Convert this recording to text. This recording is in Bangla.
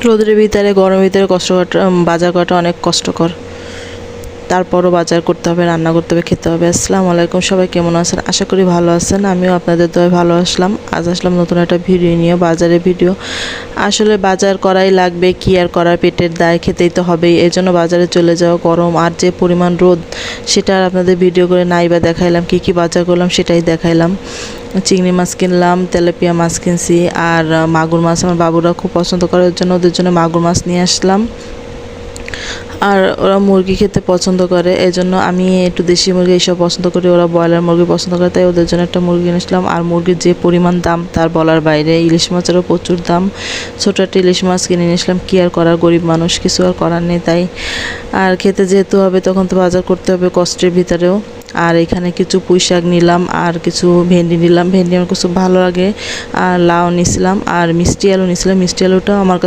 রোদের ভিতরে গরমের ভিতরে বাজার করাটা অনেক কষ্টকর, তারপরও বাজার করতে হবে, রান্না করতে হবে, খেতে হবে। আসসালামু আলাইকুম, সবাই কেমন আছেন? আশা করি ভালো আছেন। আমিও আপনাদের দয়ায় ভালো আসলাম নতুন একটা ভিডিও নিয়ে, বাজারের ভিডিও। আসলে বাজার করাই লাগবে, কি আর করার, পেটের দায় খেতেই তো হবেই, এই জন্য বাজারে চলে যাওয়া। গরম আর যে পরিমাণ রোদ, সেটা আর আপনাদের ভিডিও করে নাই বা দেখাইলাম। কি কি বাজার করলাম সেটাই দেখাইলাম। চিংড়ি মাছ কিনলাম, তেলাপিয়া মাছ কিনছি, আর মাগুর মাছ আমার বাবুরা খুব পছন্দ করে, ওর জন্য ওদের জন্য মাগুর মাছ নিয়ে আসলাম। আর ওরা মুরগি খেতে পছন্দ করে, এই জন্য আমি একটু দেশি মুরগি এইসব পছন্দ করি, ওরা ব্রয়লার মুরগি পছন্দ করে, তাই ওদের জন্য একটা মুরগি এনেছিলাম। আর মুরগির যে পরিমাণ দাম তার বলার বাইরে, ইলিশ মাছেরও প্রচুর দাম। ছোটো একটা ইলিশ মাছ কিনে নিয়েছিলাম, কী আর করার, গরিব মানুষ, কিছু আর করার নেই। তাই আর খেতে যেহেতু হবে তখন তো বাজার করতে হবে কষ্টের ভিতরেও। আর এখানে কিছু পুঁই শাক নিলাম, আর কিছু ভেন্ডি নিলাম, ভেন্ডি আমার কিছু ভালো লাগে। আর লাউ নিছিলাম, আর মিষ্টি আলু নিছিলাম। মিষ্টি আলুটাও আমার কাছে